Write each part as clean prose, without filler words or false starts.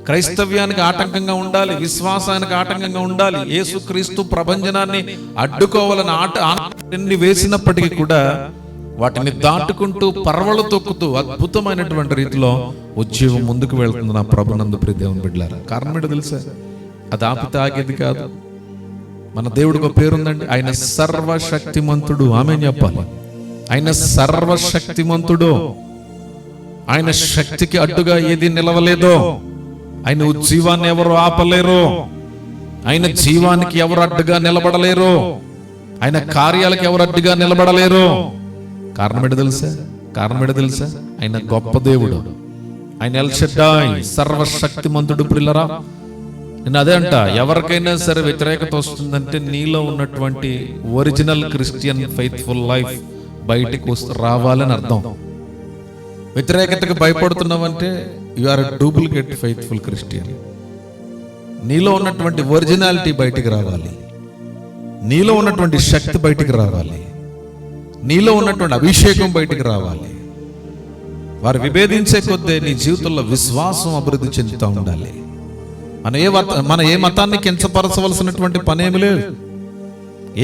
క్రైస్తవ్యానికి ఆటంకంగా ఉండాలి, విశ్వాసానికి ఆటంకంగా ఉండాలి, యేసుక్రీస్తు ప్రభంజనాన్ని అడ్డుకోవాలని ఎన్ని వేసినప్పటికీ కూడా వాటిని దాటుకుంటూ పర్వలు తొక్కుతూ అద్భుతమైనటువంటి రీతిలో ఉద్యోగం ముందుకు వెళ్తుంది. నా ప్రభునందు ప్రియ దేవుని బిడ్డలారా, కారణం ఏంటో తెలుసా? అది ఆపితే ఆగేది కాదు. మన దేవుడికి ఒక పేరుందండి, ఆయన సర్వశక్తిమంతుడు. ఆమేన్ చెప్పాలి. ఆయన సర్వశక్తిమంతుడు. ఆయన శక్తికి అడ్డుగా ఏది నిలవలేదో, ఆయన ఉజ్జీవాన్ని ఎవరు ఆపలేరు, ఆయన జీవానికి ఎవరు అడ్డుగా నిలబడలేరు, ఆయన కార్యాలకు ఎవరు అడ్డుగా నిలబడలేరు. కారణం ఏంటో తెలుసా? కారణం ఏంటో తెలుసా? ఆయన గొప్ప దేవుడు, ఆయన ఎల్ షడ్డాయ్, సర్వశక్తిమంతుడు. ప్రియులారా, నేను అదే అంట, ఎవరికైనా సరే వ్యతిరేకత వస్తుందంటే నీలో ఉన్నటువంటి ఒరిజినల్ క్రిస్టియన్ ఫెయిత్ఫుల్ లైఫ్ బయటికి రావాలని అర్థం. వ్యతిరేకతకు భయపడుతున్నావంటే you are duplicate faithful Christian. నీలో ఉన్నటువంటి ఒరిజినాలిటీ బయటికి రావాలి, నీలో ఉన్నటువంటి శక్తి బయటికి రావాలి, నీలో ఉన్నటువంటి అభిషేకం బయటికి రావాలి. వారు విభేదించే కొద్దీ నీ జీవితంలో విశ్వాసం అభివృద్ధి చెందుతూ ఉండాలి. మన ఏ మతాన్ని కించపరచవలసినటువంటి పనేమి లేదు,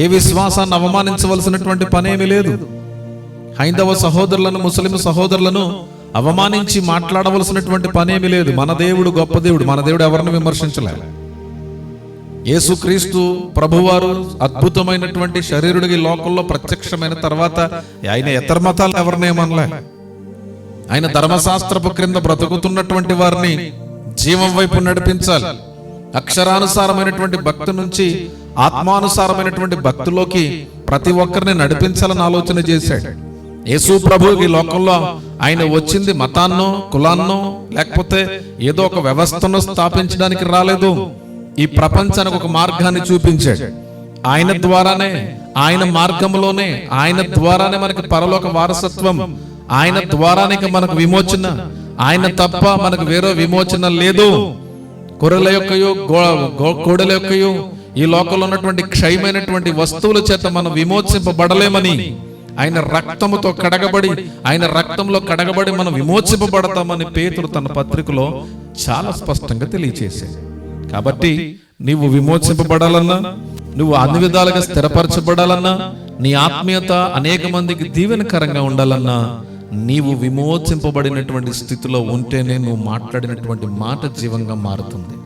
ఏ విశ్వాసాన్ని అవమానించవలసినటువంటి పనేమి లేదు. హైందవ సహోదరులను, ముస్లిం సహోదరులను అవమానించి మాట్లాడవలసినటువంటి పనేమి లేదు. మన దేవుడు గొప్ప దేవుడు, మన దేవుడు ఎవరిని విమర్శించలేదు. యేసుక్రీస్తు ప్రభువారు అద్భుతమైనటువంటి శరీరుడికి లోకంలో ప్రత్యక్షమైన తర్వాత ఆయన ఇతర మతాలు ఎవరినేమనలే. ఆయన ధర్మశాస్త్రపు క్రింద బ్రతుకుతున్నటువంటి వారిని జీవం వైపు నడిపించాలి. అక్షరానుసారమైనటువంటి భక్తి నుంచి ఆత్మానుసారమైనటువంటి భక్తిలోకి ప్రతి ఒక్కరిని నడిపించాలని ఆలోచన చేశాడు. యేసు ప్రభు ఈ లోకంలో ఆయన వచ్చింది మతాన్నో కులాన్నో లేకపోతే ఏదో ఒక వ్యవస్థను స్థాపించడానికి రాలేదు. ఈ ప్రపంచానికి ఒక మార్గాన్ని చూపించాడు. ఆయన ద్వారానే, ఆయన మార్గంలోనే, ఆయన ద్వారానే మనకి పరలోక వారసత్వం, ఆయన ద్వారానే మనకు విమోచన, ఆయన తప్ప మనకు వేరే విమోచన లేదు. గొర్రెల యొక్కయో కోడెల యొక్కయో ఈ లోకంలో ఉన్నటువంటి క్షయమైనటువంటి వస్తువుల చేత మనం విమోచింపబడలేమని, ఆయన రక్తముతో కడగబడి, ఆయన రక్తంలో కడగబడి మనం విమోచింపబడతామని పేతురు తన పత్రికలో చాలా స్పష్టంగా తెలియచేశాడు. కాబట్టి నీవు విమోచింపబడాలన్నా, నువ్వు అన్ని విధాలుగా స్థిరపరచబడాలన్నా, నీ ఆత్మీయత అనేక మందికి దీవెనకరంగా ఉండాలన్నా, నీవు విమోచింపబడినటువంటి స్థితిలో ఉంటేనే నువ్వు మాట్లాడినటువంటి మాట జీవంగా మారుతుంది.